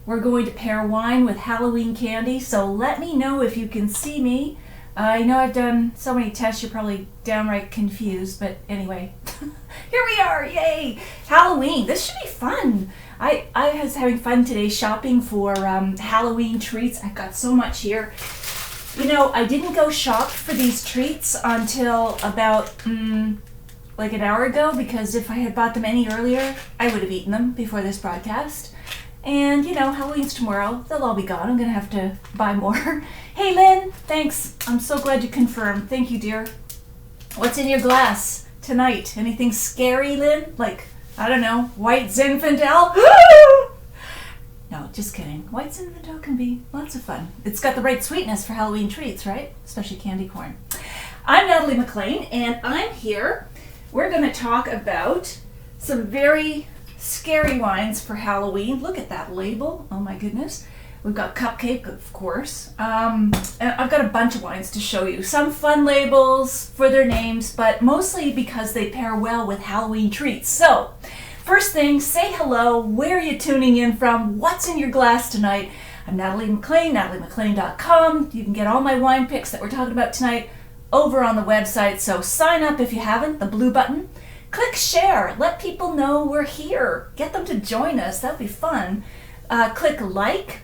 we're going to pair wine with Halloween candy, so let me know if you can see me. I know I've done so many tests, you're probably downright confused, but anyway, here we are, yay! Halloween, this should be fun. I was having fun today shopping for Halloween treats. I've got so much here. You know, I didn't go shop for these treats until about like an hour ago, because if I had bought them any earlier, I would have eaten them before this broadcast. And, you know, Halloween's tomorrow. They'll all be gone. I'm going to have to buy more. Hey, Lynn, thanks. I'm so glad you confirmed. Thank you, dear. What's in your glass tonight? Anything scary, Lynn? Like, I don't know, white Zinfandel? No, just kidding. White Zinfandel can be lots of fun. It's got the right sweetness for Halloween treats, right? Especially candy corn. I'm Natalie McLean, and I'm here. We're going to talk about some very scary wines for Halloween. Look at that label. Oh my goodness. We've got Cupcake, of course. And I've got a bunch of wines to show you. Some fun labels for their names, but mostly because they pair well with Halloween treats. So, first thing, say hello. Where are you tuning in from? What's in your glass tonight? I'm Natalie McLean, nataliemclean.com. You can get all my wine picks that we're talking about tonight over on the website. So sign up if you haven't, the blue button. Click share. Let people know we're here. Get them to join us. That'd be fun. Click like.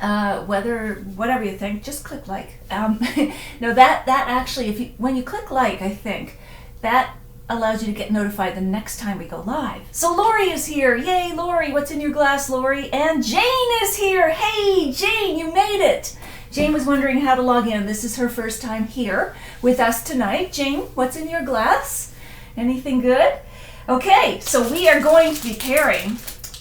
Whatever you think, just click like. No, that actually, when you click like, I think that allows you to get notified the next time we go live. So Lori is here. Yay, Lori. What's in your glass, Lori? And Jane is here. Hey, Jane, you made it. Jane was wondering how to log in. This is her first time here with us tonight. Jane, what's in your glass? Anything good? Okay, so we are going to be pairing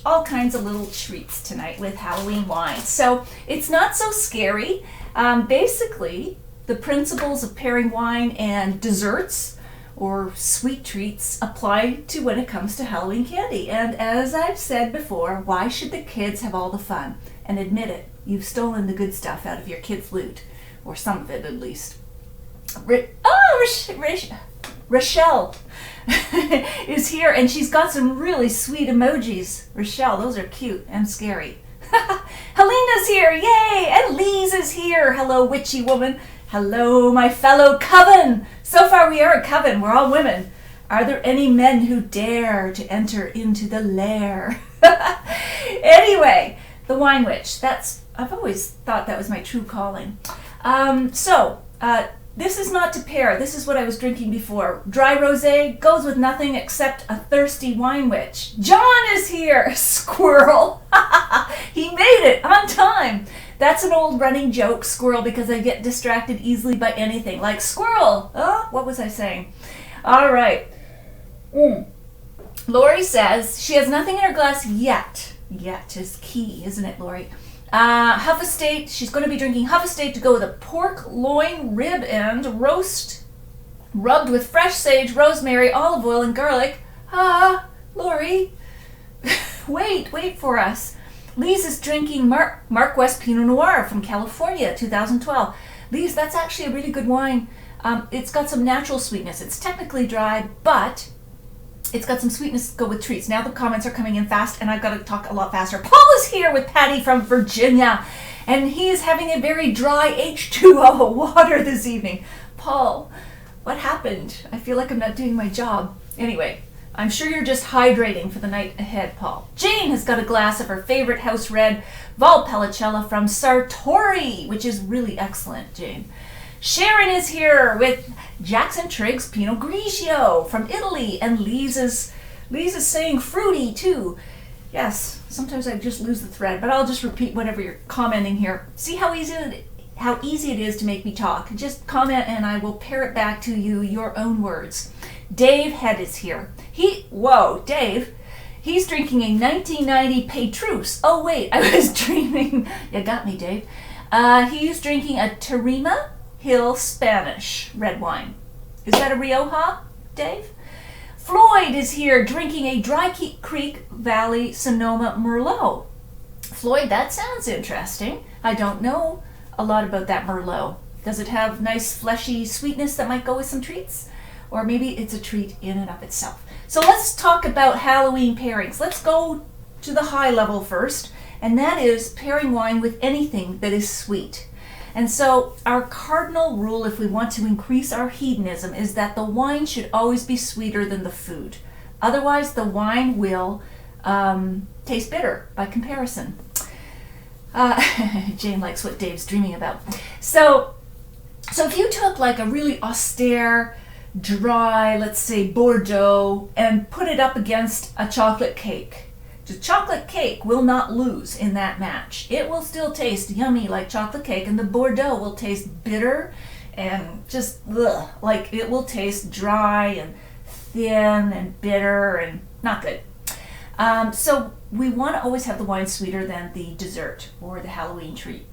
all kinds of little treats tonight with Halloween wine. So it's not so scary. Basically, the principles of pairing wine and desserts or sweet treats apply to when it comes to Halloween candy. And as I've said before, why should the kids have all the fun? And admit it, you've stolen the good stuff out of your kids' loot, or some of it at least. Rochelle is here, and she's got some really sweet emojis. Rochelle, those are cute and scary. Helena's here, yay! And Lise is here. Hello, witchy woman. Hello, my fellow coven. So far we are a coven. We're all women. Are there any men who dare to enter into the lair? Anyway, the Wine Witch. I've always thought that was my true calling. This is not to pair. This is what I was drinking before. Dry rosé goes with nothing except a thirsty wine witch. John is here. Squirrel. He made it on time. That's an old running joke, squirrel, because I get distracted easily by anything. Like squirrel. Oh, what was I saying? All right. Lori says she has nothing in her glass yet. Yet is key, isn't it, Lori? Huff Estate, she's going to be drinking Huff Estate to go with a pork loin rib end roast rubbed with fresh sage, rosemary, olive oil, and garlic. Lori, wait for us. Lise is drinking Mark West Pinot Noir from California, 2012. Lise, that's actually a really good wine. It's got some natural sweetness. It's technically dry, but it's got some sweetness to go with treats. Now the comments are coming in fast, and I've got to talk a lot faster. Paul is here with Patty from Virginia, and he is having a very dry H2O water this evening. Paul, what happened? I feel like I'm not doing my job. Anyway, I'm sure you're just hydrating for the night ahead, Paul. Jane has got a glass of her favorite house red Valpolicella from Sartori, which is really excellent, Jane. Sharon is here with Jackson Triggs Pinot Grigio from Italy, and Lise is saying fruity too. Yes, sometimes I just lose the thread, but I'll just repeat whatever you're commenting here. See how easy it is to make me talk. Just comment and I will pair it back to you, your own words. Dave Head is here. Dave, he's drinking a 1990 Petrus. Oh wait, I was dreaming. You got me, Dave. He's drinking a Terima Hill Spanish red wine. Is that a Rioja, Dave? Floyd is here drinking a Dry Creek Valley Sonoma Merlot. Floyd, that sounds interesting. I don't know a lot about that Merlot. Does it have nice fleshy sweetness that might go with some treats? Or maybe it's a treat in and of itself. So let's talk about Halloween pairings. Let's go to the high level first and that is pairing wine with anything that is sweet. And so our cardinal rule, if we want to increase our hedonism, is that the wine should always be sweeter than the food. Otherwise, the wine will taste bitter by comparison. Jane likes what Dave's dreaming about. So if you took like a really austere, dry, let's say Bordeaux, and put it up against a chocolate cake, the chocolate cake will not lose in that match. It will still taste yummy like chocolate cake, and the Bordeaux will taste bitter and just like it will taste dry and thin and bitter and not good. So we want to always have the wine sweeter than the dessert or the Halloween treat.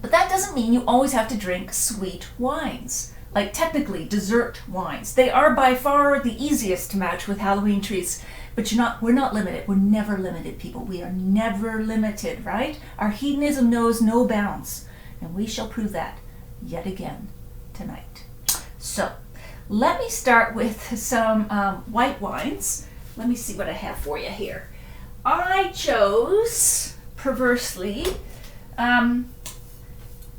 But that doesn't mean you always have to drink sweet wines. Like technically dessert wines. They are by far the easiest to match with Halloween treats, but we're not limited. We're never limited, people. We are never limited, right? Our hedonism knows no bounds, and we shall prove that yet again tonight. So let me start with some white wines. Let me see what I have for you here. I chose, perversely,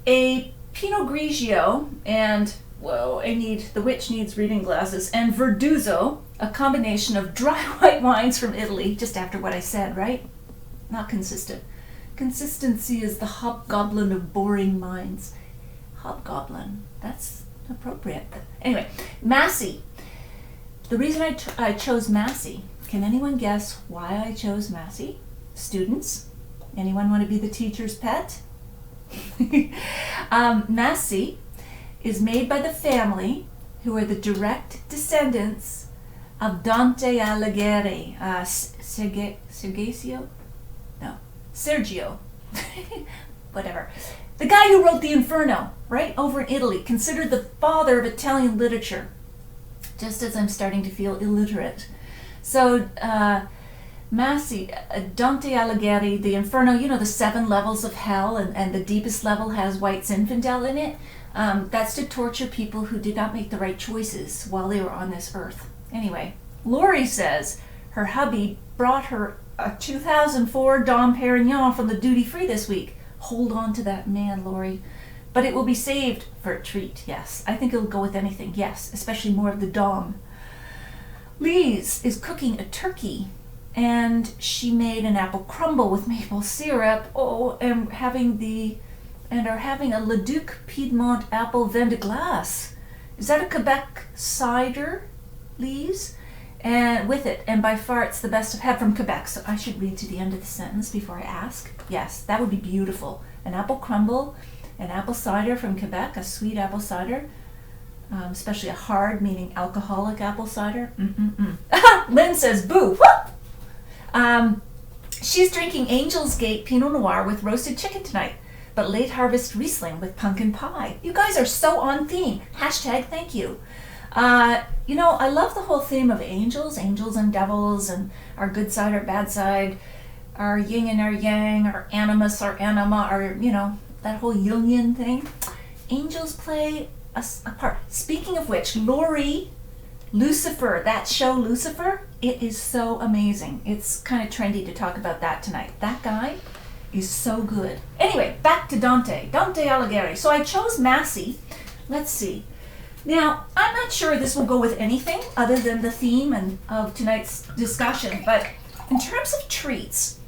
a Pinot Grigio and the witch needs reading glasses, and Verduzzo, a combination of dry white wines from Italy, just after what I said, right? Not consistent. Consistency is the hobgoblin of boring minds. Hobgoblin, that's appropriate. But anyway, Massey. The reason I chose Massey, can anyone guess why I chose Massey? Students? Anyone want to be the teacher's pet? Massey is made by the family who are the direct descendants of Dante Alighieri, Sergio, whatever. The guy who wrote the Inferno, right, over in Italy, considered the father of Italian literature, just as I'm starting to feel illiterate. So Massey, Dante Alighieri, the Inferno, you know, the 7 levels of hell, and the deepest level has white Zinfandel in it. That's to torture people who did not make the right choices while they were on this earth. Anyway, Lori says her hubby brought her a 2004 Dom Perignon from the duty free this week. Hold on to that man, Lori. But it will be saved for a treat, yes. I think it'll go with anything, yes, especially more of the Dom. Lise is cooking a turkey, and she made an apple crumble with maple syrup. And are having a Leduc Piedmont apple vin de glace. Is that a Quebec cider, Lise? And with it, and by far it's the best I've had from Quebec. So I should read to the end of the sentence before I ask. Yes, that would be beautiful. An apple crumble, an apple cider from Quebec, a sweet apple cider, especially a hard, meaning alcoholic apple cider. Lynn says, boo. She's drinking Angel's Gate Pinot Noir with roasted chicken tonight, but late harvest Riesling with pumpkin pie. You guys are so on theme. Hashtag thank you. You know, I love the whole theme of angels and devils, and our good side, our bad side, our yin and our yang, our animus, our anima, our, you know, that whole Jungian thing. Angels play a part. Speaking of which, Lori, Lucifer, that show Lucifer, it is so amazing. It's kind of trendy to talk about that tonight. That guy is so good. Anyway, back to Dante Alighieri. So I chose Massey. Let's see. Now, I'm not sure this will go with anything other than the theme of tonight's discussion, but in terms of treats,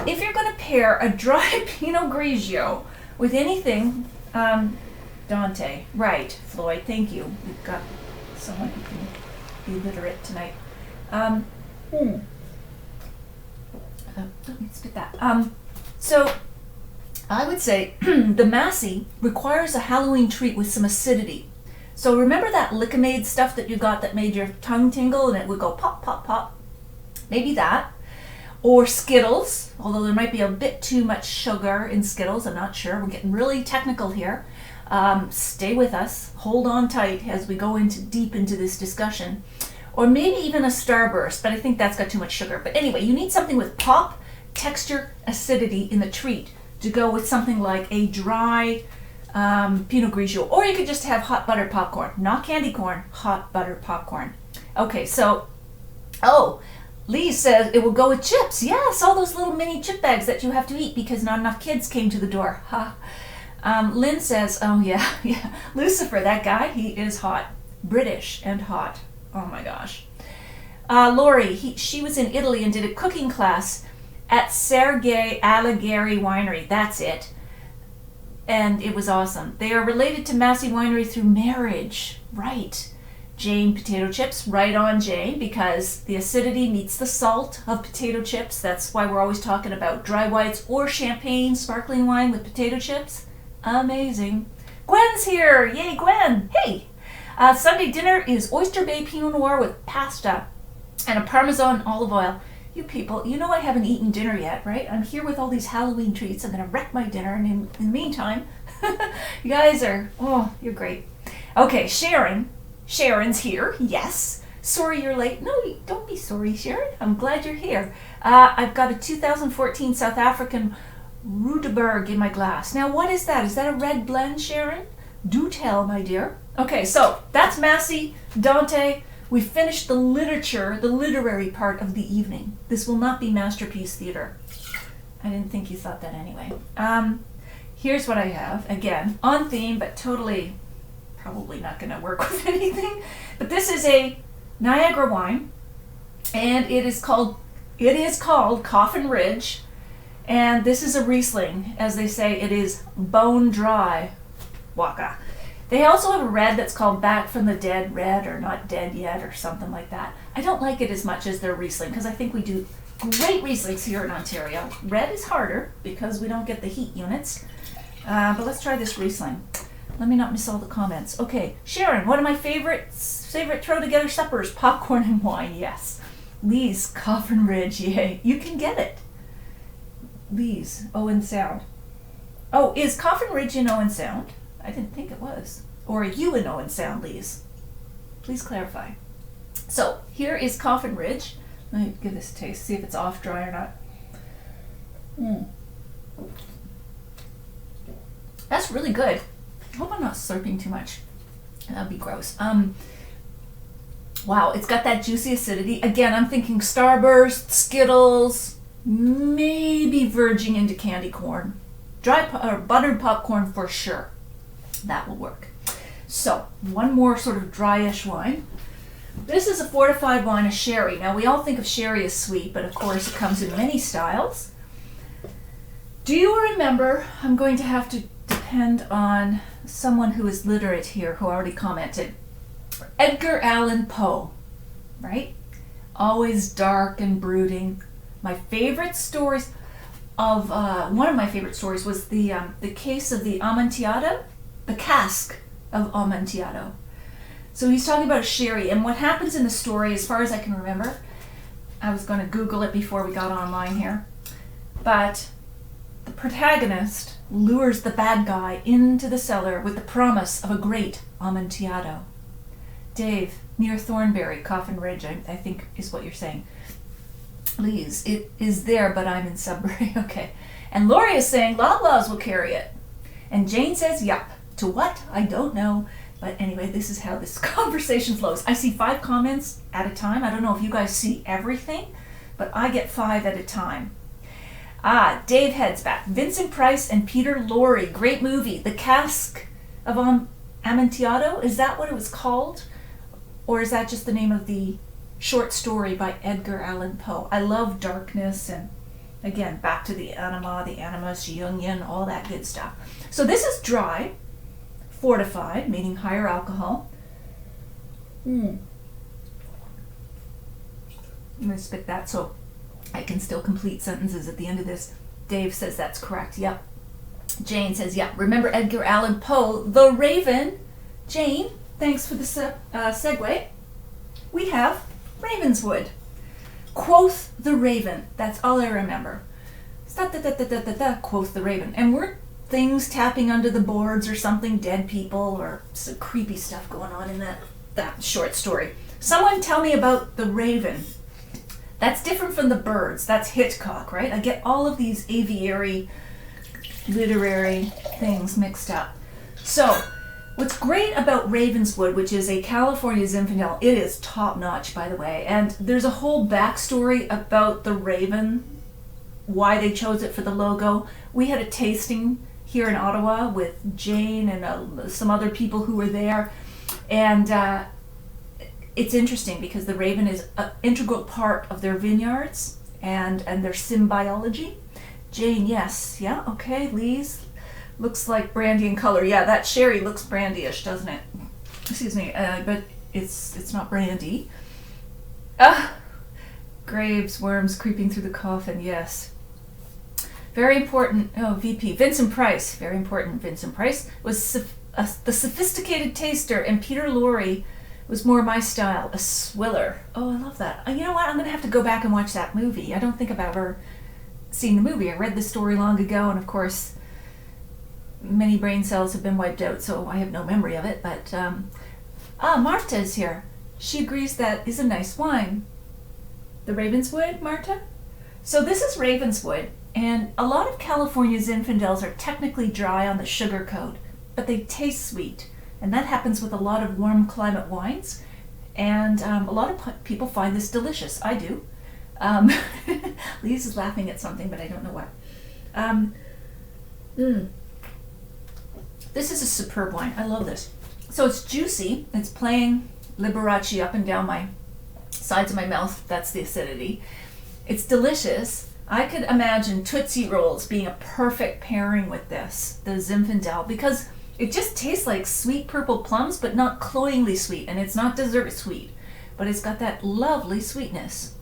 if you're going to pair a dry Pinot Grigio with anything, Dante, right, Floyd, thank you. We've got someone who can be literate tonight. Let me spit that. So I would say the Massey requires a Halloween treat with some acidity. So remember that Lickamade stuff that you got that made your tongue tingle and it would go pop, pop, pop? Maybe that. Or Skittles, although there might be a bit too much sugar in Skittles, I'm not sure. We're getting really technical here. Stay with us, hold on tight as we go deep into this discussion. Or maybe even a Starburst, but I think that's got too much sugar. But anyway, you need something with pop, texture, acidity in the treat to go with something like a dry Pinot Grigio. Or you could just have hot buttered popcorn, not candy corn, hot buttered popcorn. Okay, so, Lee says it will go with chips. Yes, all those little mini chip bags that you have to eat because not enough kids came to the door. Ha. Lynn says, oh yeah, yeah. Lucifer, that guy, he is hot. British and hot. Oh my gosh. Lori, she was in Italy and did a cooking class at Sergei Alighieri Winery. That's it. And it was awesome. They are related to Massey Winery through marriage. Right. Jane, potato chips. Right on, Jane, because the acidity meets the salt of potato chips. That's why we're always talking about dry whites or champagne, sparkling wine with potato chips. Amazing. Gwen's here. Yay, Gwen. Hey. Sunday dinner is Oyster Bay Pinot Noir with pasta and a Parmesan olive oil. You people, you know I haven't eaten dinner yet, right? I'm here with all these Halloween treats. I'm going to wreck my dinner. And in the meantime, you guys are, oh, you're great. Okay, Sharon. Sharon's here. Yes. Sorry you're late. No, don't be sorry, Sharon. I'm glad you're here. I've got a 2014 South African Rudeberg in my glass. Now, what is that? Is that a red blend, Sharon? Do tell, my dear. Okay, so that's Massey, Dante. We finished the literature, the literary part of the evening. This will not be Masterpiece Theater. I didn't think you thought that anyway. Here's what I have. Again, on theme, but totally, probably not going to work with anything. But this is a Niagara wine, and it is called Coffin Ridge. And this is a Riesling. As they say, it is bone dry. Waka. They also have a red that's called Back from the Dead Red, or Not Dead Yet, or something like that. I don't like it as much as their Riesling, because I think we do great Rieslings here in Ontario. Red is harder, because we don't get the heat units. But let's try this Riesling. Let me not miss all the comments. Okay, Sharon, one of my favorite throw-together suppers, popcorn and wine, yes. Lee's, Coffin Ridge, yay. You can get it. Lee's, Owen Sound. Oh, is Coffin Ridge in Owen Sound? I didn't think it was. Or are you in Owen Sound, Lee's? Please clarify. So, here is Coffin Ridge. Let me give this a taste, see if it's off dry or not. That's really good. I hope I'm not slurping too much. That'd be gross. Wow, it's got that juicy acidity. Again, I'm thinking Starburst, Skittles, maybe verging into candy corn. Or buttered popcorn for sure. That will work. So, one more sort of dryish wine. This is a fortified wine, a sherry. Now, we all think of sherry as sweet, but of course it comes in many styles. Do you remember, I'm going to have to depend on someone who is literate here, who already commented, Edgar Allan Poe, right? Always dark and brooding. My favorite stories of, one of my favorite stories was the case of the Amontillado, the cask of Amontillado. So he's talking about a sherry, and what happens in the story, as far as I can remember, I was going to Google it before we got online here, but the protagonist lures the bad guy into the cellar with the promise of a great Amontillado. Dave, near Thornbury, Coffin Ridge, I think is what you're saying. Please, it is there, but I'm in Sudbury. Okay. And Lori is saying Loblaws will carry it. And Jane says, yup. To what? I don't know. But anyway, this is how this conversation flows. I see 5 comments at a time. I don't know if you guys see everything, but I get 5 at a time. Dave heads back. Vincent Price and Peter Lorre. Great movie. The Cask of Amontillado. Is that what it was called? Or is that just the name of the short story by Edgar Allan Poe? I love darkness, and again, back to the anima, the animus, Jungian, all that good stuff. So this is dry, fortified, meaning higher alcohol. I'm going to spit that so I can still complete sentences at the end of this. Dave says that's correct. Yep. Jane says, yep. Remember Edgar Allan Poe, The Raven. Jane, thanks for the segue. We have Ravenswood. Quoth the Raven. That's all I remember. Quoth the Raven. And weren't things tapping under the boards or something, dead people, or some creepy stuff going on in that short story? Someone tell me about the Raven. That's different from the birds. That's Hitchcock, right? I get all of these aviary, literary things mixed up. So, What's great about Ravenswood, which is a California Zinfandel, it is top notch, by the way. And there's a whole backstory about the Raven, why they chose it for the logo. We had a tasting here in Ottawa with Jane and some other people who were there. And it's interesting because the Raven is an integral part of their vineyards and their symbiology. Jane, yes. Yeah, okay. Lee's looks like brandy in color. Yeah, that sherry looks brandyish, doesn't it? Excuse me, but it's not brandy. Graves, worms creeping through the coffin, yes. Very important. Oh, VP. Vincent Price, very important. Vincent Price was the sophisticated taster, and Peter Lorre was more my style, a swiller. Oh, I love that. You know what? I'm going to have to go back and watch that movie. I don't think I've ever seen the movie. I read the story long ago, and of course, many brain cells have been wiped out, so I have no memory of it. But, Marta is here. She agrees that is a nice wine. The Ravenswood, Marta? So this is Ravenswood, and a lot of California Zinfandels are technically dry on the sugar coat, but they taste sweet. And that happens with a lot of warm climate wines. And a lot of people find this delicious. I do. Lise is laughing at something, but I don't know what. This is a superb wine. I love this. So it's juicy. It's playing Liberace up and down my sides of my mouth. That's the acidity. It's delicious. I could imagine Tootsie Rolls being a perfect pairing with this, the Zinfandel, because it just tastes like sweet purple plums, but not cloyingly sweet, and it's not dessert sweet, but it's got that lovely sweetness.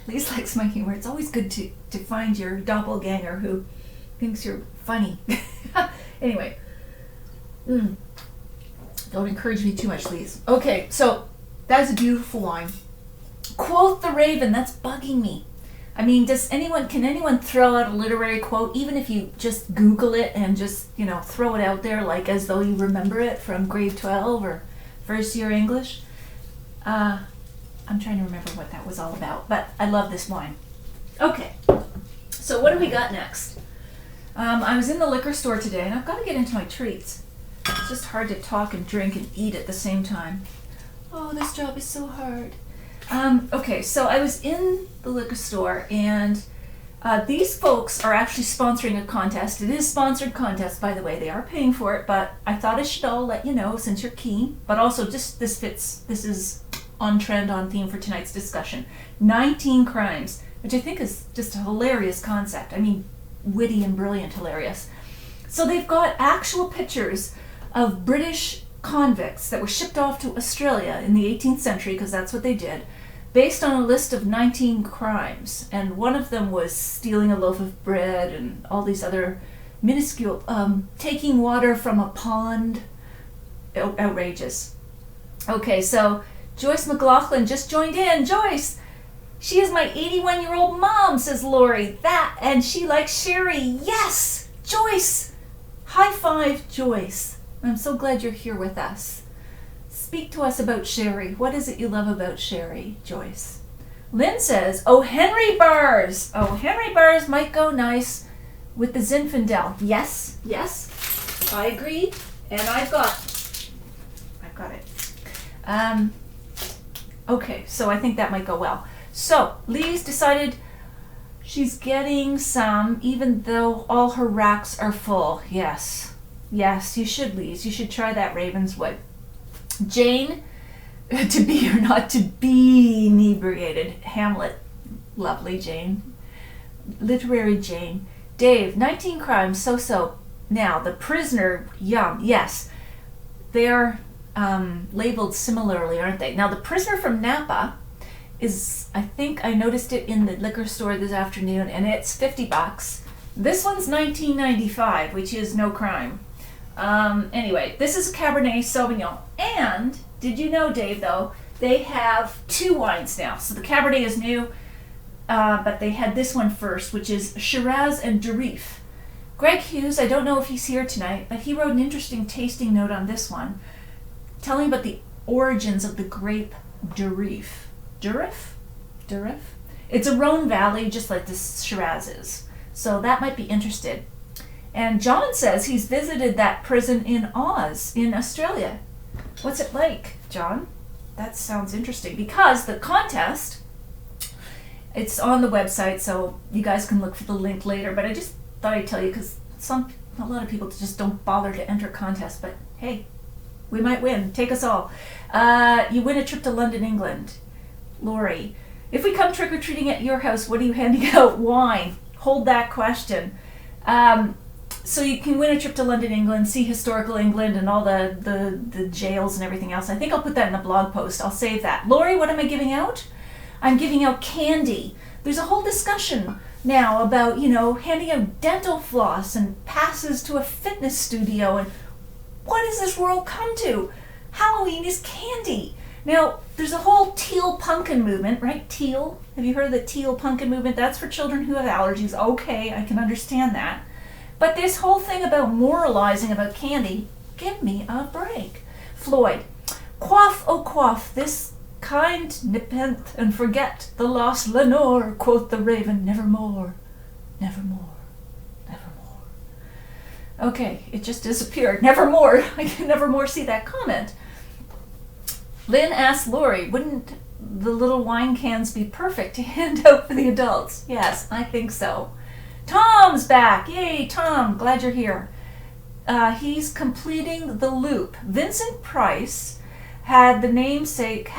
Lise likes my humor. It's always good to find your doppelganger who thinks you're funny. Anyway, don't encourage me too much, Lise. Okay, so that's a beautiful wine. Quote the Raven. That's bugging me. I mean, can anyone throw out a literary quote, even if you just Google it and just, throw it out there like as though you remember it from grade 12 or first year English? I'm trying to remember what that was all about, but I love this wine. Okay, so what do we got next? I was in the liquor store today, and I've got to get into my treats. It's just hard to talk and drink and eat at the same time. Oh, this job is so hard. Okay, so I was in the liquor store, and these folks are actually sponsoring a contest. It is a sponsored contest, by the way. They are paying for it, but I thought I should all let you know since you're keen. But also, just this is on trend, on theme for tonight's discussion. 19 crimes, which I think is just a hilarious concept. I mean, witty and brilliant hilarious. So they've got actual pictures of British convicts that were shipped off to Australia in the 18th century, because that's what they did, based on a list of 19 crimes. And one of them was stealing a loaf of bread and all these other minuscule, taking water from a pond. Outrageous. Okay, so Joyce McLaughlin just joined in. Joyce, she is my 81-year-old mom, says Lori. And she likes sherry. Yes, Joyce. High five, Joyce. I'm so glad you're here with us. Speak to us about sherry. What is it you love about sherry, Joyce? Lynn says, oh, Henry bars. Oh, Henry bars might go nice with the Zinfandel. Yes, I agree. And I've got it. Okay, so I think that might go well. So, Lee's decided she's getting some, even though all her racks are full. Yes, you should, Lise. You should try that Ravenswood. Jane, to be or not to be inebriated. Hamlet, lovely Jane. Literary Jane. Dave, 19 crimes, so. Now, The Prisoner, yum, yes. They're labeled similarly, aren't they? Now, The Prisoner from Napa is, I think I noticed it in the liquor store this afternoon, and it's $50. This one's $19.95, which is no crime. Anyway, this is a Cabernet Sauvignon. And, did you know, Dave, though, they have two wines now. So the Cabernet is new, but they had this one first, which is Shiraz and Durif. Greg Hughes, I don't know if he's here tonight, but he wrote an interesting tasting note on this one, telling about the origins of the grape Durif. Durif? It's a Rhone Valley, just like this Shiraz is. So that might be interesting. And John says he's visited that prison in Oz in Australia. What's it like, John? That sounds interesting, because the contest, it's on the website, so you guys can look for the link later, but I just thought I'd tell you, because a lot of people just don't bother to enter contests, but hey, we might win. Take us all. You win a trip to London, England. Lori, if we come trick-or-treating at your house, what are you handing out? Wine. Hold that question. So you can win a trip to London, England, see historical England and all the jails and everything else. I think I'll put that in a blog post. I'll save that. Lori, what am I giving out? I'm giving out candy. There's a whole discussion now about, handing out dental floss and passes to a fitness studio. And what does this world come to? Halloween is candy. Now, there's a whole teal pumpkin movement, right? Teal. Have you heard of the teal pumpkin movement? That's for children who have allergies. Okay, I can understand that. But this whole thing about moralizing about candy, give me a break. Floyd, quaff, oh quaff, this kind nepenthe, and forget the lost Lenore, quoth the raven, nevermore, nevermore, nevermore. Okay, it just disappeared. Nevermore. I can never more see that comment. Lynn asked Lori, wouldn't the little wine cans be perfect to hand out for the adults? Yes, I think so. Tom's back. Yay, Tom. Glad you're here. He's completing the loop. Vincent Price had a namesake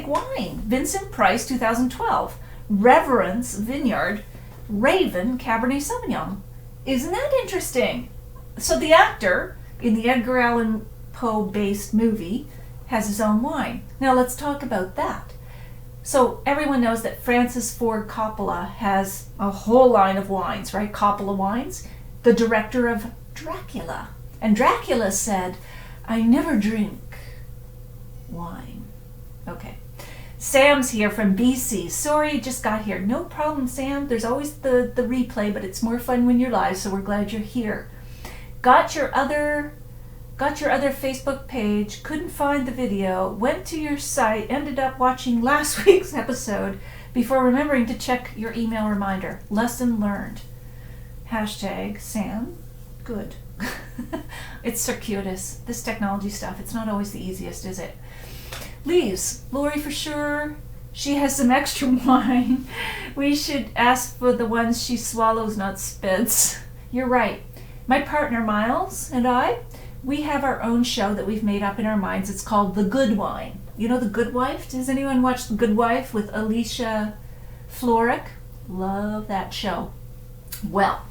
wine. Vincent Price 2012. Reverence Vineyard Raven Cabernet Sauvignon. Isn't that interesting? So the actor in the Edgar Allan Poe based movie has his own wine. Now let's talk about that. So everyone knows that Francis Ford Coppola has a whole line of wines, right? Coppola wines, the director of Dracula. And Dracula said, I never drink wine. Okay. Sam's here from BC. Sorry, just got here. No problem, Sam. There's always the replay, but it's more fun when you're live, so we're glad you're here. Got your other Facebook page, couldn't find the video, went to your site, ended up watching last week's episode before remembering to check your email reminder. Lesson learned. Hashtag Sam. Good. It's circuitous. This technology stuff, it's not always the easiest, is it? Leaves. Lori for sure. She has some extra wine. We should ask for the ones she swallows, not spits. You're right. My partner Miles and I, we have our own show that we've made up in our minds. It's called The Good Wine. You know The Good Wife? Does anyone watch The Good Wife with Alicia Florrick? Love that show. Well,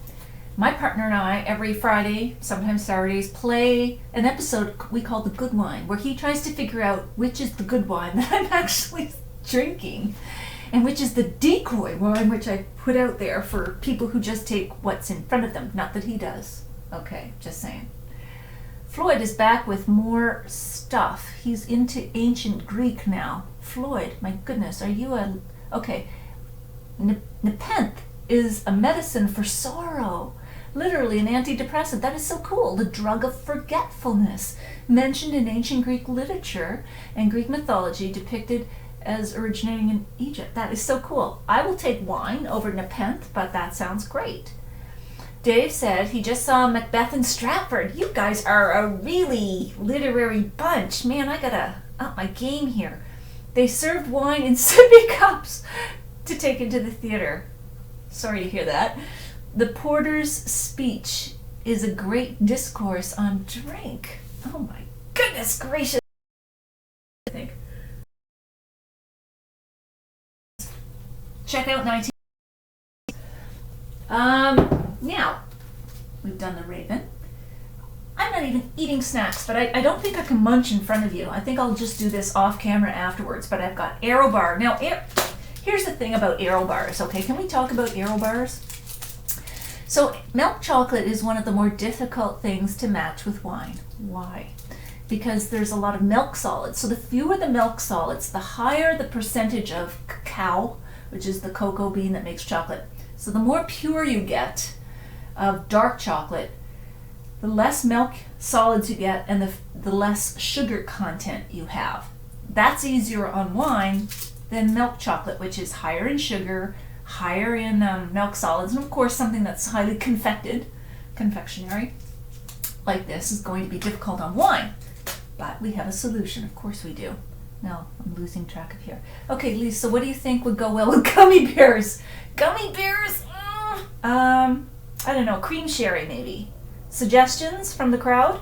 my partner and I, every Friday, sometimes Saturdays, play an episode we call The Good Wine, where he tries to figure out which is the good wine that I'm actually drinking and which is the decoy wine which I put out there for people who just take what's in front of them. Not that he does. Okay, just saying. Floyd is back with more stuff. He's into ancient Greek now. Floyd, my goodness, are you a... Okay, nepenthe is a medicine for sorrow. Literally an antidepressant. That is so cool. The drug of forgetfulness, mentioned in ancient Greek literature and Greek mythology, depicted as originating in Egypt. That is so cool. I will take wine over nepenthe, but that sounds great. Dave said he just saw Macbeth in Stratford. You guys are a really literary bunch. Man, I gotta up my game here. They served wine in sippy cups to take into the theater. Sorry to hear that. The porter's speech is a great discourse on drink. Oh my goodness gracious. I think. Check out 19. Now, we've done the Raven. I'm not even eating snacks, but I don't think I can munch in front of you. I think I'll just do this off camera afterwards, but I've got Aero Bar. Now, here's the thing about Aero Bars, okay? Can we talk about Aero Bars? So, milk chocolate is one of the more difficult things to match with wine. Why? Because there's a lot of milk solids. So the fewer the milk solids, the higher the percentage of cacao, which is the cocoa bean that makes chocolate. So the more pure you get of dark chocolate, the less milk solids you get and the less sugar content you have. That's easier on wine than milk chocolate, which is higher in sugar, higher in milk solids, and of course something that's highly confected confectionery like this is going to be difficult on wine. But we have a solution, of course we do. No, I'm losing track of here. Okay, Lisa, what do you think would go well with gummy bears? Gummy bears? I don't know, cream sherry maybe. Suggestions from the crowd?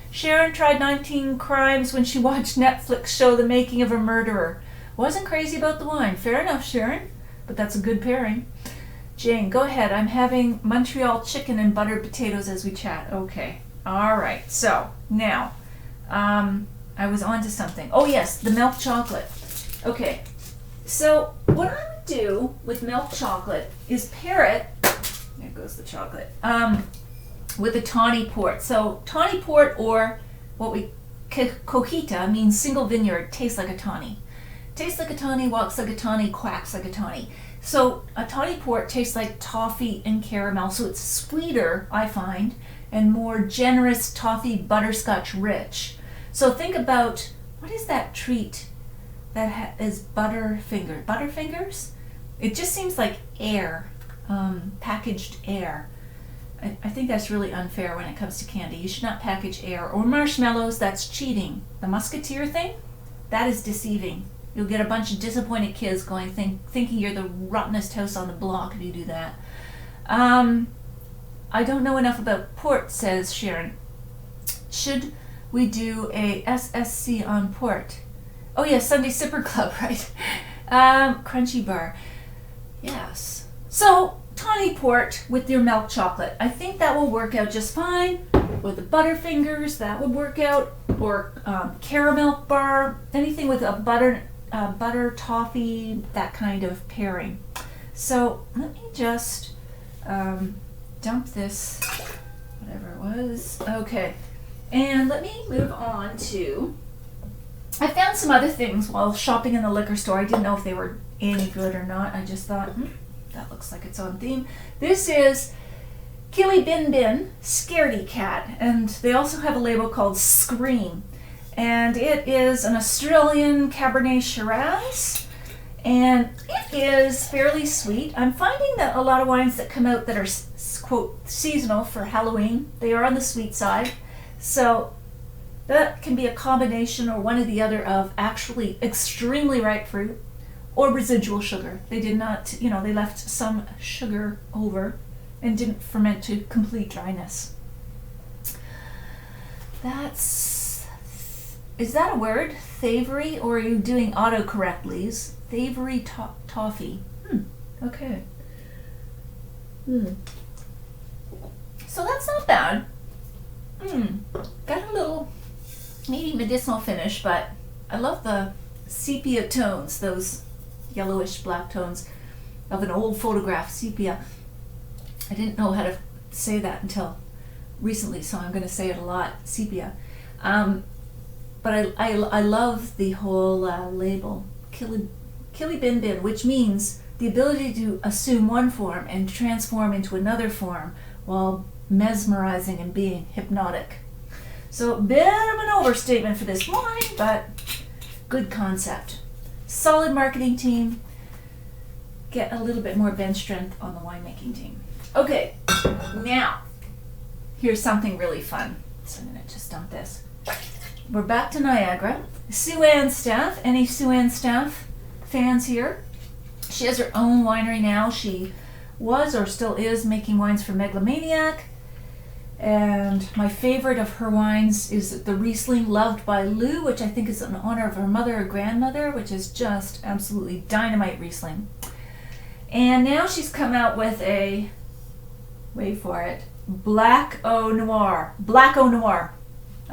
Sharon tried 19 crimes when she watched Netflix show The Making of a Murderer. Wasn't crazy about the wine. Fair enough, Sharon, but that's a good pairing. Jane, go ahead. I'm having Montreal chicken and buttered potatoes as we chat. Okay. All right. So now, I was on to something. Oh yes, the milk chocolate. Okay. So what I would do with milk chocolate is pair it. There goes the chocolate. With a tawny port. So tawny port, or what we cojita, means single vineyard, tastes like a tawny. Tastes like a tawny, walks like a tawny, quacks like a tawny. So a tawny port tastes like toffee and caramel, so it's sweeter, I find, and more generous toffee butterscotch rich. So think about, what is that treat that is Butterfinger? Butterfingers? It just seems like air, packaged air. I think that's really unfair when it comes to candy. You should not package air. Or marshmallows, that's cheating. The Musketeer thing, that is deceiving. You'll get a bunch of disappointed kids going thinking you're the rottenest house on the block if you do that. I don't know enough about port, says Sharon. Should we do a SSC on port? Oh yes, Sunday Sipper Club, right? Crunchy bar. Yes. So, tawny port with your milk chocolate. I think that will work out just fine. With the Butterfingers, that would work out. Or caramel bar, anything with a butter toffee, that kind of pairing. So let me just dump this, whatever it was. Okay, and let me move on to, I found some other things while shopping in the liquor store. I didn't know if they were any good or not. I just thought, that looks like it's on theme. This is Killy Bin Bin Scaredy Cat, and they also have a label called Scream. And it is an Australian Cabernet Shiraz, and it is fairly sweet. I'm finding that a lot of wines that come out that are, quote, seasonal for Halloween, they are on the sweet side. So that can be a combination or one or the other of actually extremely ripe fruit or residual sugar. They did not, they left some sugar over and didn't ferment to complete dryness. Is that a word? Thavory, or are you doing autocorrect, Lise? Thavory toffee. Okay. So that's not bad. Got a little maybe medicinal finish, but I love the sepia tones, those yellowish black tones of an old photograph, sepia. I didn't know how to say that until recently, so I'm going to say it a lot, sepia. But I love the whole label, Killy Bin Bin, which means the ability to assume one form and transform into another form while mesmerizing and being hypnotic. So a bit of an overstatement for this wine, but good concept. Solid marketing team. Get a little bit more bench strength on the winemaking team. Okay, now, here's something really fun. So I'm going to just dump this. We're back to Niagara. Sue Ann Staff. Any Sue Ann Staff fans here? She has her own winery now. She was or still is making wines for Megalomaniac. And my favorite of her wines is the Riesling Loved by Lou, which I think is in honor of her mother or grandmother, which is just absolutely dynamite Riesling. And now she's come out with a, wait for it, Black Au Noir. Black Au Noir.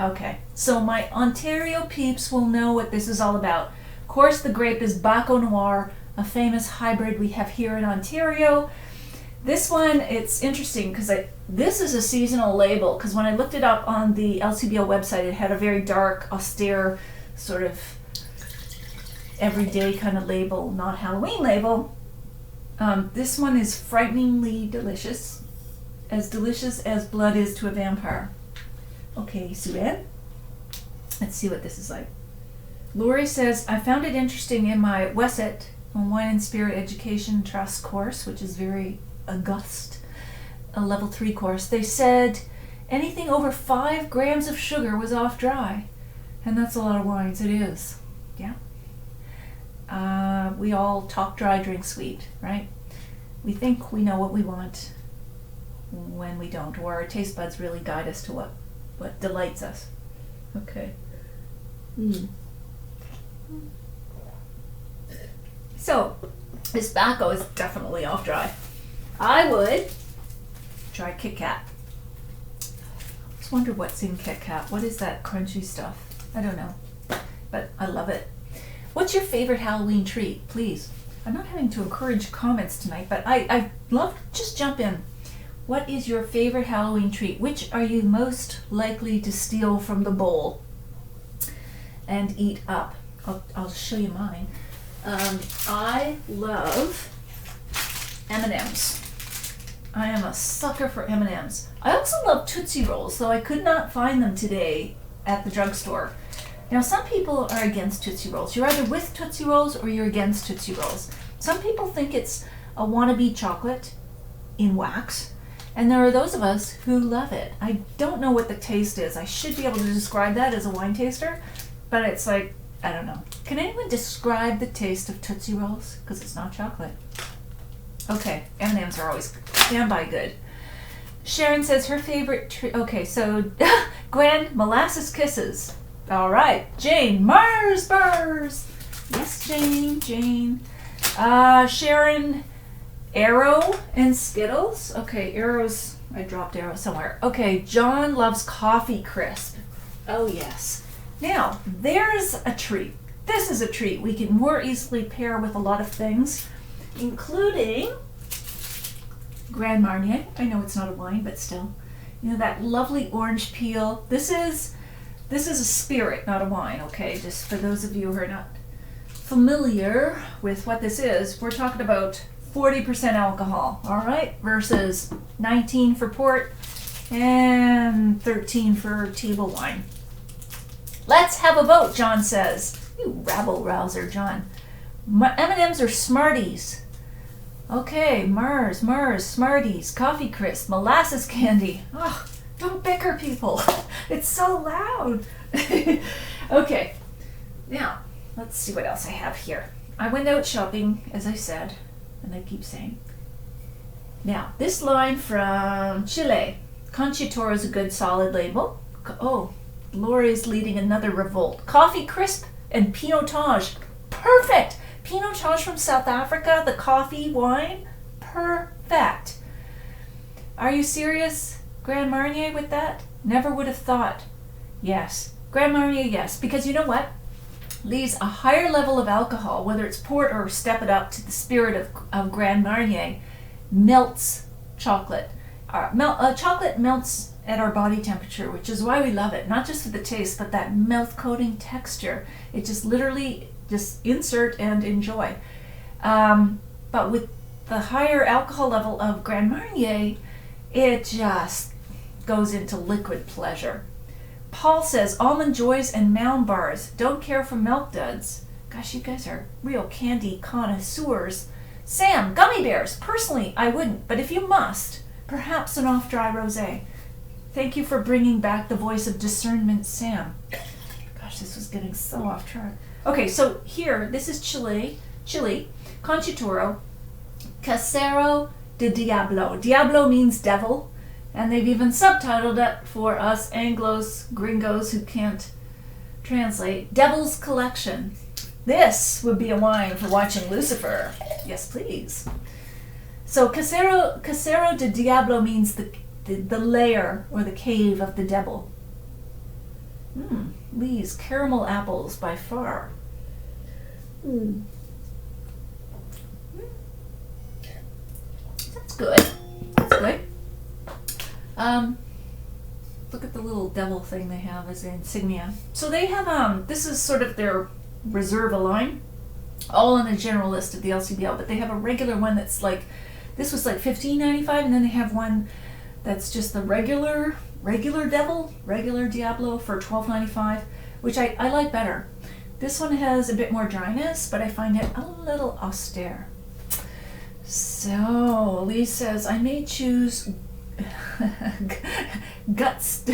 Okay, so my Ontario peeps will know what this is all about. Of course, the grape is Bac Au Noir, a famous hybrid we have here in Ontario. This one, it's interesting because this is a seasonal label, because when I looked it up on the LCBO website, it had a very dark, austere, sort of everyday kind of label, not Halloween label. This one is frighteningly delicious as blood is to a vampire. Okay, Sue Ann, let's see what this is like. Lori says, I found it interesting in my WESET on Wine and Spirit Education Trust course, which is very august. a level 3 course. They said anything over 5 grams of sugar was off dry. And that's a lot of wines. It is. Yeah. We all talk dry, drink sweet, right? We think we know what we want when we don't, or our taste buds really guide us to what delights us. Okay. So, this tobacco is definitely off dry. I would try Kit Kat. I just wonder what's in Kit Kat. What is that crunchy stuff? I don't know, but I love it. What's your favorite Halloween treat, please? I'm not having to encourage comments tonight, but I love, just jump in. What is your favorite Halloween treat? Which are you most likely to steal from the bowl and eat up? I'll show you mine. I love M&Ms. I am a sucker for M&Ms. I also love Tootsie Rolls, though I could not find them today at the drugstore. Now, some people are against Tootsie Rolls. You're either with Tootsie Rolls or you're against Tootsie Rolls. Some people think it's a wannabe chocolate in wax, and there are those of us who love it. I don't know what the taste is. I should be able to describe that as a wine taster, but it's like, I don't know. Can anyone describe the taste of Tootsie Rolls? Because it's not chocolate. Okay, M&Ms are always standby good. Sharon says her favorite treat. Okay, so Gwen, molasses kisses. All right, Jane, Mars bars. Yes, Jane. Sharon, Arrow and Skittles. Okay, Arrows. I dropped Arrow somewhere. Okay, John loves coffee crisp. Oh yes. Now there's a treat. This is a treat we can more easily pair with a lot of things, including Grand Marnier. I know it's not a wine, but still, you know, that lovely orange peel. This is a spirit, not a wine. Okay, just for those of you who are not familiar with what this is, we're talking about 40% alcohol, all right, versus 19 for port and 13 for table wine. Let's have a vote, John says. You rabble-rouser, John. M&Ms or Smarties? Okay, Mars, Smarties, Coffee Crisp, molasses candy. Oh, don't bicker, people. It's so loud. Okay, now, let's see what else I have here. I went out shopping, as I said, and I keep saying. Now, this line from Chile. Conchitor is a good solid label. Oh, Lori's leading another revolt. Coffee Crisp and Pinotage. Perfect! Pinotage from South Africa, the coffee wine. Perfect. Are you serious, Grand Marnier, with that? Never would have thought. Yes. Grand Marnier, yes. Because you know what? Leaves a higher level of alcohol, whether it's port or step it up to the spirit of Grand Marnier, melts chocolate. Chocolate melts at our body temperature, which is why we love it. Not just for the taste, but that mouth coating texture. It just literally just insert and enjoy. But with the higher alcohol level of Grand Marnier, it just goes into liquid pleasure. Paul says Almond Joys and Mound Bars. Don't care for Milk Duds. Gosh, you guys are real candy connoisseurs. Sam, Gummy Bears. Personally, I wouldn't, but if you must, perhaps an off-dry rosé. Thank you for bringing back the voice of discernment, Sam. Gosh, this was getting so off track. Okay, so here, this is Chile, Conchitoro, Casero de Diablo. Diablo means devil, and they've even subtitled it for us Anglos, gringos who can't translate. Devil's Collection. This would be a wine for watching Lucifer. Yes, please. So Casero de Diablo means the lair or the cave of the devil. These caramel apples by far. That's good. That's good. Look at the little devil thing they have as their insignia. So they have, this is sort of their Reserva line, all on the general list of the LCBO, but they have a regular one that's like, this was like $15.95, and then they have one that's just the regular devil, regular Diablo for $12.95, which I like better. This one has a bit more dryness, but I find it a little austere. So Lee says, I may choose Guts.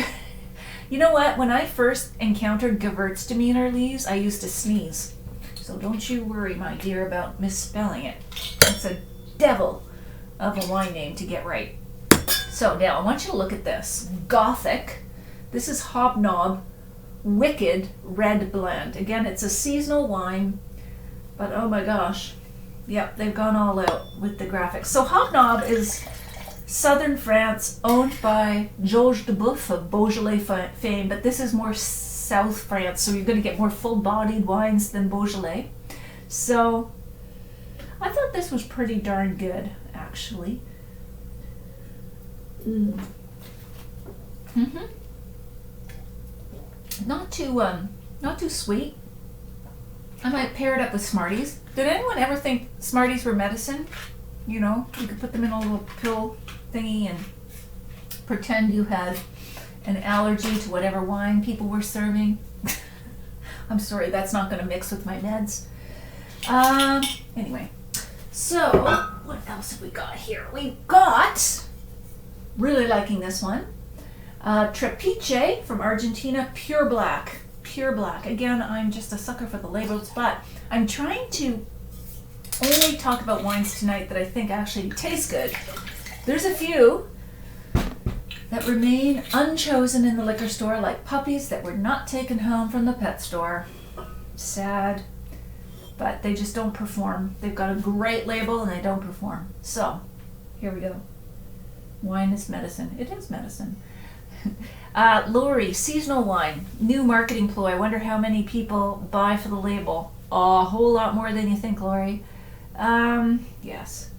You know what? When I first encountered Gewürztraminer leaves, I used to sneeze. So don't you worry, my dear, about misspelling it. It's a devil of a wine name to get right. So now I want you to look at this. Gothic. This is Hobnob Wicked Red Blend. Again, it's a seasonal wine, but oh my gosh. Yep, they've gone all out with the graphics. So Hobnob is southern France, owned by Georges de Boeuf of Beaujolais fame, but this is more South France, so you're going to get more full-bodied wines than Beaujolais. So I thought this was pretty darn good, actually. Mm. Mm-hmm. Not too sweet. I might pair it up with Smarties. Did anyone ever think Smarties were medicine? You know, you could put them in a little pill thingy and pretend you had an allergy to whatever wine people were serving. I'm sorry, that's not going to mix with my meds. Anyway, so what else have we got here? We've got, really liking this one, Trapiche from Argentina, Pure Black. Pure Black. Again, I'm just a sucker for the labels, but I'm trying to only talk about wines tonight that I think actually taste good. There's a few that remain unchosen in the liquor store, like puppies that were not taken home from the pet store. Sad, but they just don't perform. They've got a great label and they don't perform. So, here we go. Wine is medicine. It is medicine. Lori, seasonal wine, new marketing ploy. I wonder how many people buy for the label. A whole lot more than you think, Lori. Yes.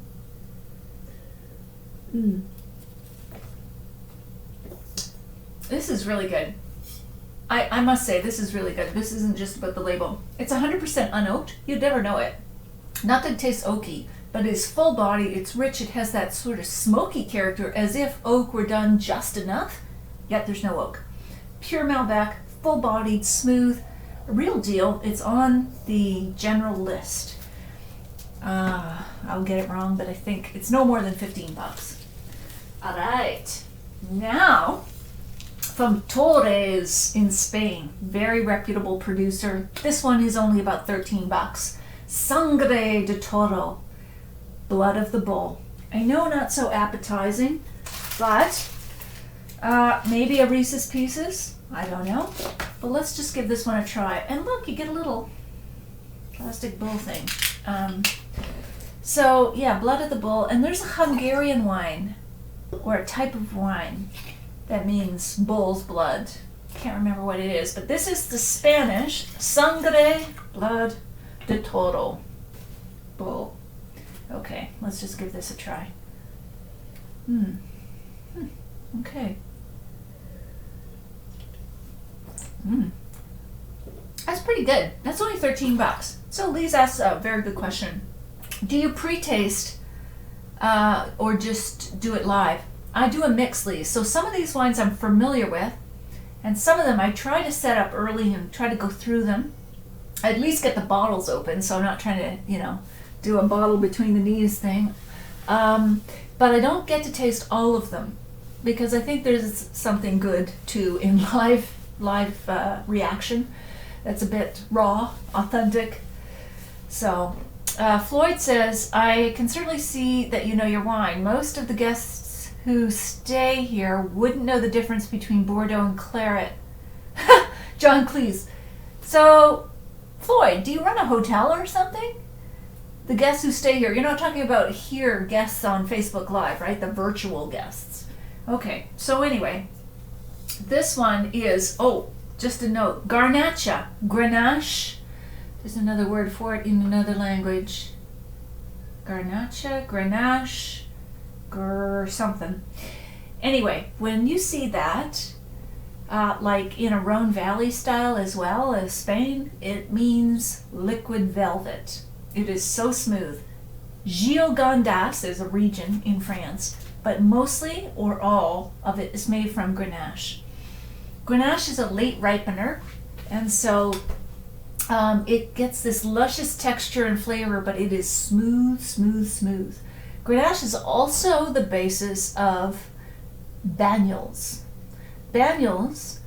This is really good. I must say, this is really good. This isn't just about the label. It's 100% unoaked. You'd never know it. Not that it tastes oaky, but it's full body, it's rich, it has that sort of smoky character, as if oak were done just enough, yet there's no oak. Pure Malbec, full-bodied, smooth, a real deal. It's on the general list. I'll get it wrong, but I think it's no more than $15. All right, now from Torres in Spain, very reputable producer. This one is only about $13. Sangre de Toro, blood of the bull. I know, not so appetizing, but maybe a Reese's Pieces. I don't know, but let's just give this one a try. And look, you get a little plastic bowl thing. So yeah, blood of the bull, and there's a Hungarian wine, or a type of wine that means bull's blood. Can't remember what it is, but this is the Spanish Sangre, blood de Toro, bull. Okay, let's just give this a try. Okay. That's pretty good. That's only $13. So Lise asks a very good question. Do you pre-taste or just do it live? I do a mix, Lise. So some of these wines I'm familiar with, and some of them I try to set up early and try to go through them. I at least get the bottles open, so I'm not trying to, do a bottle between the knees thing. But I don't get to taste all of them, because I think there's something good too in live reaction that's a bit raw, authentic. So Floyd says, I can certainly see that you know your wine. Most of the guests who stay here wouldn't know the difference between Bordeaux and Claret. John Cleese. So, Floyd, do you run a hotel or something? The guests who stay here, you're not talking about here guests on Facebook Live, right? The virtual guests. Okay, so anyway, this one is, just a note, Garnacha, Grenache. There's another word for it in another language. Garnacha, Grenache, something. Anyway, when you see that, like in a Rhone Valley style as well as Spain, it means liquid velvet. It is so smooth. Gigondas is a region in France, but mostly or all of it is made from Grenache. Grenache is a late ripener, and so it gets this luscious texture and flavor, but it is smooth, smooth, smooth. Grenache is also the basis of Banyuls. Banyuls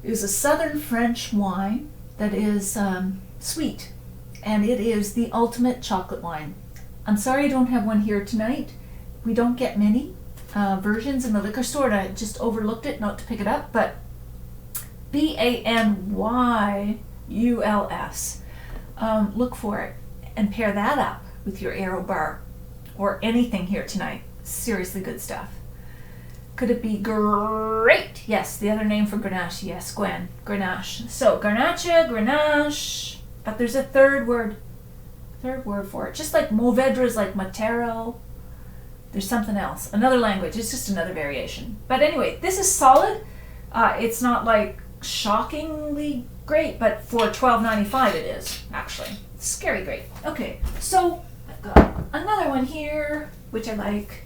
is a southern French wine that is sweet, and it is the ultimate chocolate wine. I'm sorry I don't have one here tonight. We don't get many versions in the liquor store, and I just overlooked it not to pick it up, but Banyuls. Look for it and pair that up with your Aero Bar or anything here tonight. Seriously good stuff. Could it be great? Yes, the other name for Grenache. Yes, Gwen. Grenache. So, Garnacha, Grenache. But there's a third word for it. Just like Mourvedre is like Matero. There's something else. Another language. It's just another variation. But anyway, this is solid. It's not like shockingly great, but for $12.95 it is, actually. Scary great. Okay, so I've got another one here, which I like.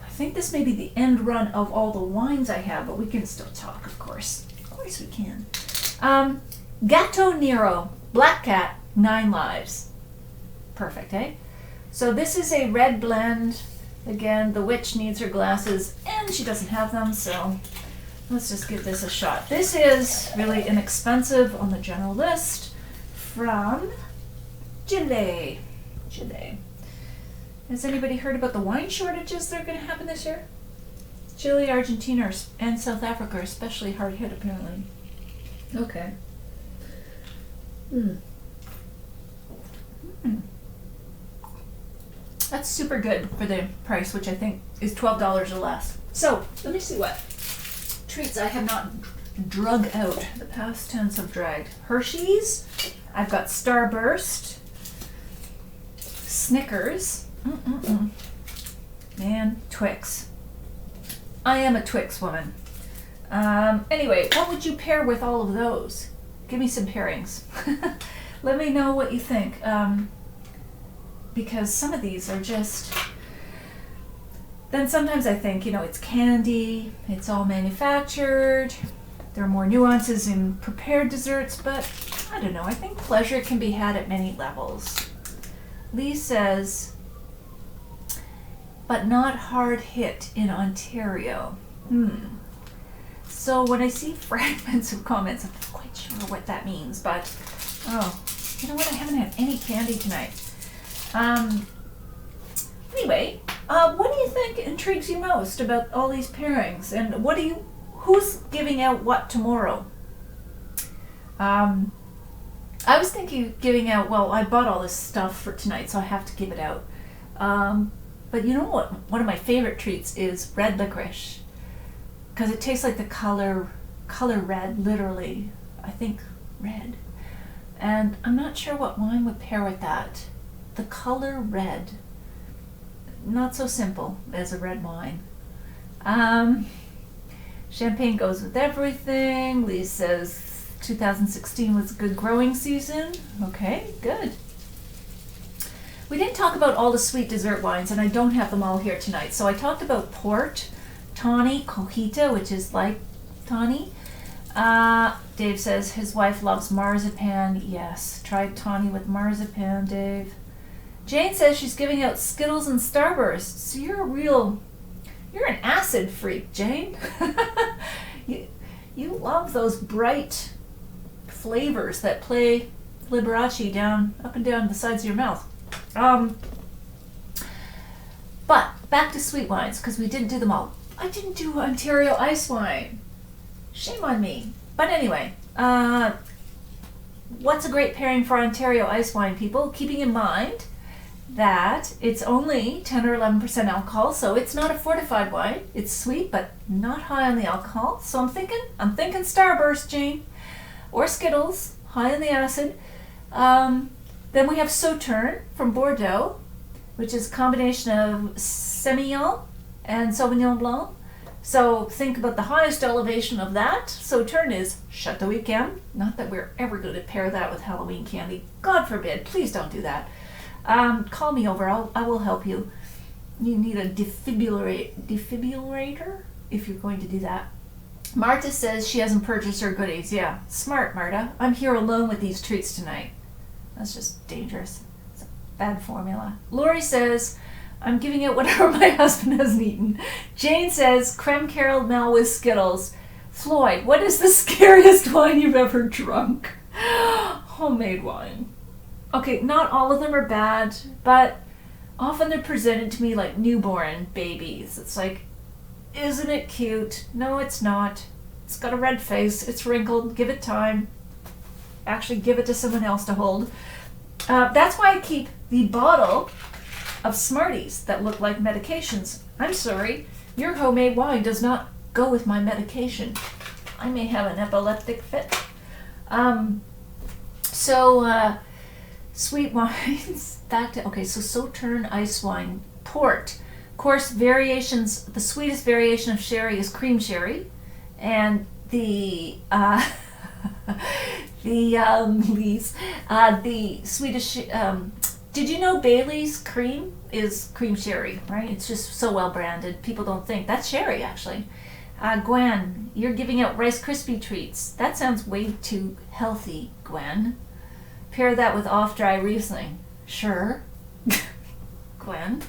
I think this may be the end run of all the wines I have, but we can still talk, of course. Of course we can. Gatto Nero, Black Cat, 9 lives. Perfect, eh? So this is a red blend. Again, the witch needs her glasses, and she doesn't have them, so let's just give this a shot. This is really inexpensive on the general list from Chile. Chile. Has anybody heard about the wine shortages that are going to happen this year? Chile, Argentina, and South Africa are especially hard hit, apparently. Okay. That's super good for the price, which I think is $12 or less. So, let me see what treats I have not drug out. The past tense of dragged. Hershey's. I've got Starburst. Snickers. And Twix. I am a Twix woman. Anyway, what would you pair with all of those? Give me some pairings. Let me know what you think. Because some of these are just... Then sometimes I think, it's candy, it's all manufactured, there are more nuances in prepared desserts, but I don't know, I think pleasure can be had at many levels. Lee says, but not hard hit in Ontario. So when I see fragments of comments, I'm not quite sure what that means, but, you know what, I haven't had any candy tonight. Anyway, what do you think intrigues you most about all these pairings, and who's giving out what tomorrow? I was thinking of giving out, I bought all this stuff for tonight, so I have to give it out. But you know what? One of my favorite treats is red licorice, because it tastes like the color red, literally. I think red. And I'm not sure what wine would pair with that. The color red. Not so simple as a red wine. Champagne goes with everything. Lee says 2016 was a good growing season. Okay, good. We didn't talk about all the sweet dessert wines, and I don't have them all here tonight. So I talked about port, tawny, cojita, which is like tawny. Dave says his wife loves marzipan. Yes, tried tawny with marzipan, Dave. Jane says she's giving out Skittles and Starburst. So you're an acid freak, Jane. You love those bright flavors that play Liberace up and down the sides of your mouth. But back to sweet wines, because we didn't do them all. I didn't do Ontario ice wine. Shame on me. But anyway, what's a great pairing for Ontario ice wine, people? Keeping in mind that it's only 10 or 11% alcohol, so it's not a fortified wine. It's sweet, but not high on the alcohol. So I'm thinking Starburst, Jane, or Skittles, high on the acid. Then we have Sauternes from Bordeaux, which is a combination of Semillon and Sauvignon Blanc. So think about the highest elevation of that. Sauternes is Chateau Yquem. Not that we're ever going to pair that with Halloween candy. God forbid. Please don't do that. Call me over. I will help you. You need a defibrillator if you're going to do that. Marta says she hasn't purchased her goodies. Yeah, smart, Marta. I'm here alone with these treats tonight. That's just dangerous. It's a bad formula. Lori says I'm giving out whatever my husband hasn't eaten. Jane says creme caramel with Skittles. Floyd, what is the scariest wine you've ever drunk? Homemade wine. Okay, not all of them are bad, but often they're presented to me like newborn babies. It's like, isn't it cute? No, it's not. It's got a red face. It's wrinkled. Give it time. Actually, give it to someone else to hold. That's why I keep the bottle of Smarties that look like medications. I'm sorry, your homemade wine does not go with my medication. I may have an epileptic fit. Sweet wines. Back to, okay, so Sauterne ice wine. Port. Of course, variations, the sweetest variation of sherry is cream sherry. And the Swedish, did you know Bailey's cream is cream sherry, right? It's just so well branded. People don't think. That's sherry, actually. Gwen, you're giving out Rice Krispie treats. That sounds way too healthy, Gwen. Pair that with off-dry Riesling. Sure. Gwen.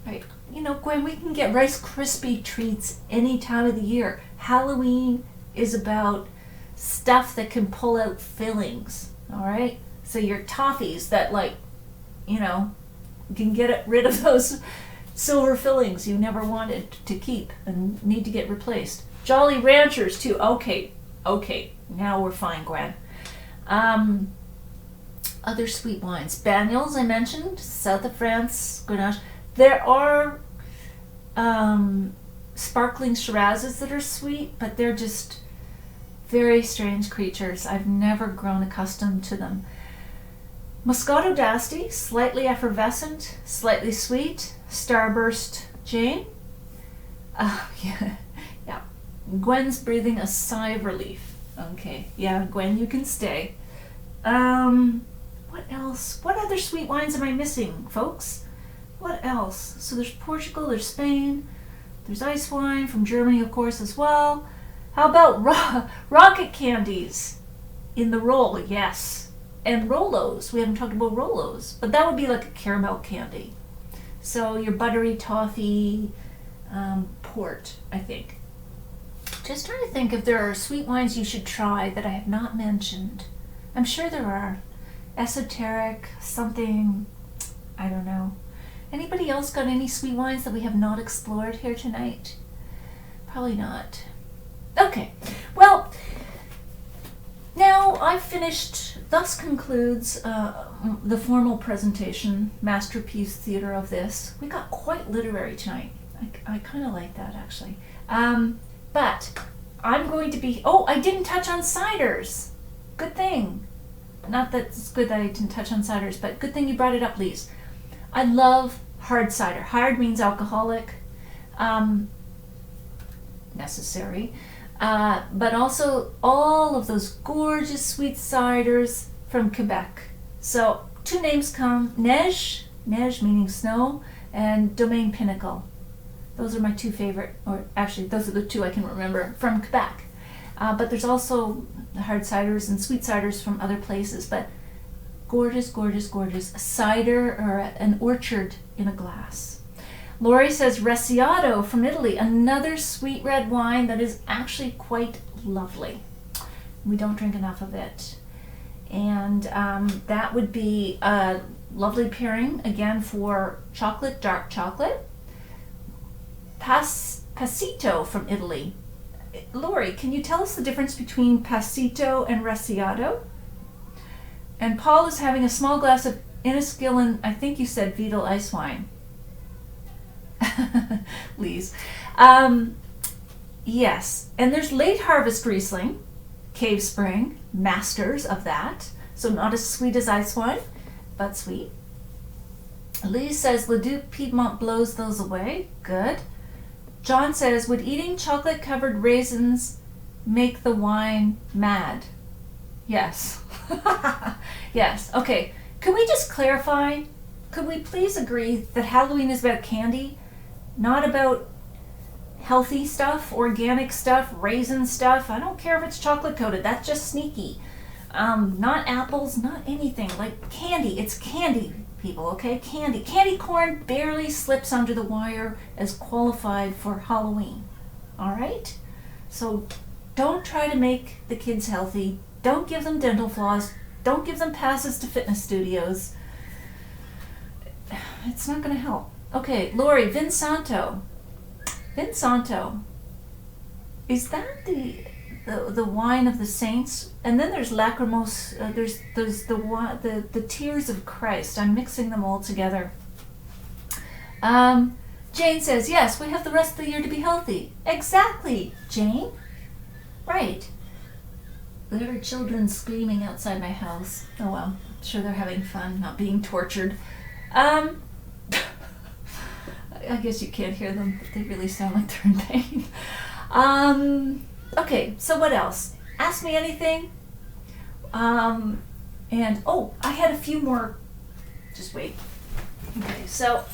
Right. You know, Gwen, we can get Rice Krispie treats any time of the year. Halloween is about stuff that can pull out fillings, all right? So your toffees that, like, you know, can get rid of those silver fillings you never wanted to keep and need to get replaced. Jolly Ranchers too. Okay, now we're fine, Gwen. Other sweet wines. Banyuls, I mentioned, south of France, Grenache. There are sparkling Shirazes that are sweet, but they're just very strange creatures. I've never grown accustomed to them. Moscato d'Asti, slightly effervescent, slightly sweet. Starburst Jane. Yeah. Gwen's breathing a sigh of relief. Okay, yeah, Gwen, you can stay. What else? What other sweet wines am I missing, folks? What else? So there's Portugal, there's Spain, there's ice wine from Germany, of course, as well. How about rocket candies in the roll? Yes. And Rolos. We haven't talked about Rolos, but that would be like a caramel candy. So your buttery toffee port, I think. Just trying to think if there are sweet wines you should try that I have not mentioned. I'm sure there are. Esoteric, something, I don't know. Anybody else got any sweet wines that we have not explored here tonight? Probably not. Okay, well, now I've finished. Thus concludes the formal presentation, Masterpiece Theater of this. We got quite literary tonight. I kind of like that, actually. But I'm going to be, I didn't touch on ciders. Good thing. Not that it's good that I didn't touch on ciders, but good thing you brought it up, Lise. I love hard cider. Hard means alcoholic, necessary, but also all of those gorgeous sweet ciders from Quebec. So two names come, Neige meaning snow, and Domaine Pinnacle. Those are my two favorite, or actually those are the two I can remember from Quebec. But there's also hard ciders and sweet ciders from other places, but gorgeous, gorgeous, gorgeous. A cider or an orchard in a glass. Lori says Reciato from Italy, another sweet red wine that is actually quite lovely. We don't drink enough of it. And that would be a lovely pairing, again, for chocolate, dark chocolate. Passito from Italy. Lori, can you tell us the difference between Passito and Reciato? And Paul is having a small glass of Inniskillen, I think you said Vidal ice wine. Lise. Yes, and there's late harvest Riesling, Cave Spring, masters of that. So not as sweet as ice wine, but sweet. Lise says Leduc Piedmont blows those away. Good. John says, would eating chocolate-covered raisins make the wine mad? Yes. Yes. Okay. Can we just clarify? Could we please agree that Halloween is about candy, not about healthy stuff, organic stuff, raisin stuff? I don't care if it's chocolate-coated. That's just sneaky. Not apples, not anything. Like candy. It's candy. people, okay? Candy corn barely slips under the wire as qualified for Halloween, all right? So don't try to make the kids healthy. Don't give them dental floss. Don't give them passes to fitness studios. It's not going to help. Okay, Lori, Vinsanto. Vinsanto. Is that the wine of the saints? And then there's Lacrimose. There's the tears of Christ. I'm mixing them all together. Jane says, yes, we have the rest of the year to be healthy. Exactly, Jane. Right. There are children screaming outside my house. Oh well, I'm sure they're having fun, not being tortured. I guess you can't hear them, but they really sound like they're in pain. Okay, so what else? Ask me anything. And I had a few more. Just wait. Okay, so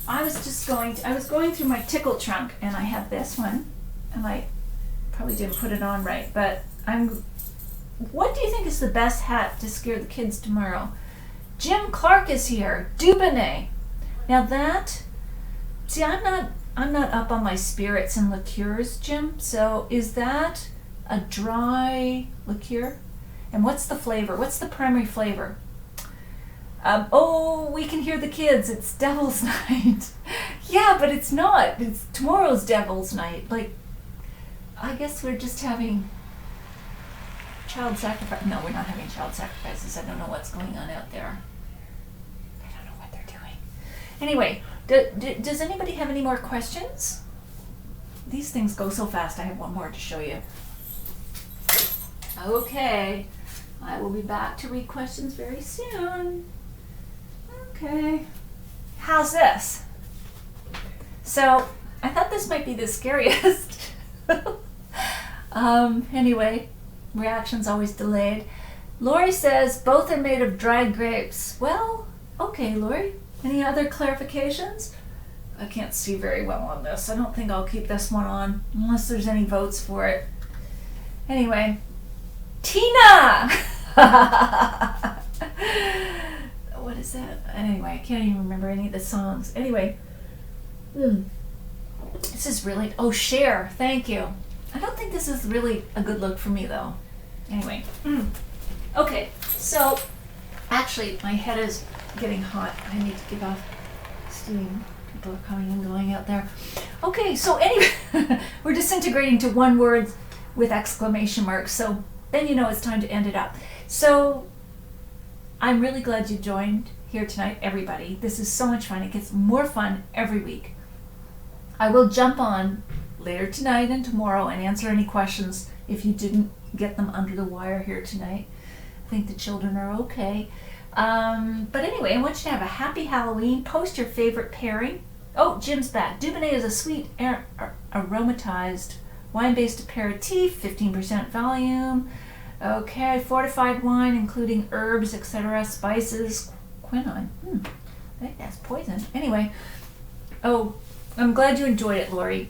I was going through my tickle trunk, and I have this one, and I probably didn't put it on right, but what do you think is the best hat to scare the kids tomorrow? Jim Clark is here. Dubonnet. Now I'm not up on my spirits and liqueurs, Jim. So is that a dry liqueur? And what's the flavor? What's the primary flavor? We can hear the kids. It's Devil's Night. Yeah, but it's not. It's tomorrow's Devil's Night. Like, I guess we're just having child sacrifice. No, we're not having child sacrifices. I don't know what's going on out there. I don't know what they're doing. Anyway, does anybody have any more questions? These things go so fast. I have one more to show you. Okay. I will be back to read questions very soon. Okay. How's this? So, I thought this might be the scariest. Anyway, reaction's always delayed. Lori says both are made of dried grapes. Well, okay, Lori. Any other clarifications? I can't see very well on this. I don't think I'll keep this one on unless there's any votes for it. Anyway, Tina! What is that? Anyway, I can't even remember any of the songs. Anyway, this is really, Cher, thank you. I don't think this is really a good look for me though. Anyway, okay, so actually my head is getting hot. I need to get off steam. People are coming and going out there. Okay, so anyway, we're disintegrating to one word with exclamation marks. So then you know it's time to end it up. So I'm really glad you joined here tonight, everybody. This is so much fun. It gets more fun every week. I will jump on later tonight and tomorrow and answer any questions if you didn't get them under the wire here tonight. I think the children are okay. But anyway, I want you to have a happy Halloween. Post your favorite pairing. Oh, Jim's back. Dubonnet is a sweet aromatized wine-based aperitif, 15% volume. Okay, fortified wine, including herbs, etc., spices, quinine. I think that's poison. Anyway, I'm glad you enjoyed it, Lori.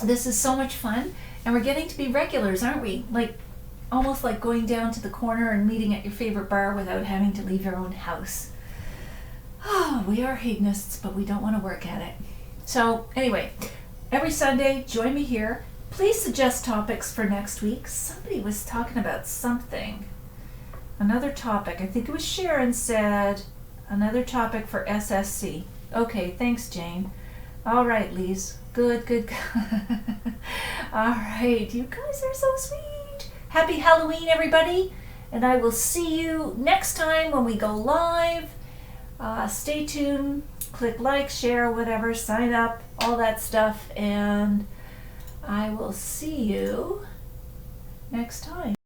This is so much fun, and we're getting to be regulars, aren't we? Like, almost like going down to the corner and meeting at your favorite bar without having to leave your own house. We are hedonists, but we don't want to work at it. So, anyway, every Sunday, join me here. Please suggest topics for next week. Somebody was talking about something. Another topic. I think it was Sharon said another topic for SSC. Okay, thanks, Jane. All right, Lise. Good. All right, you guys are so sweet. Happy Halloween, everybody. And I will see you next time when we go live. Stay tuned. Click like, share, whatever, sign up, all that stuff. And I will see you next time.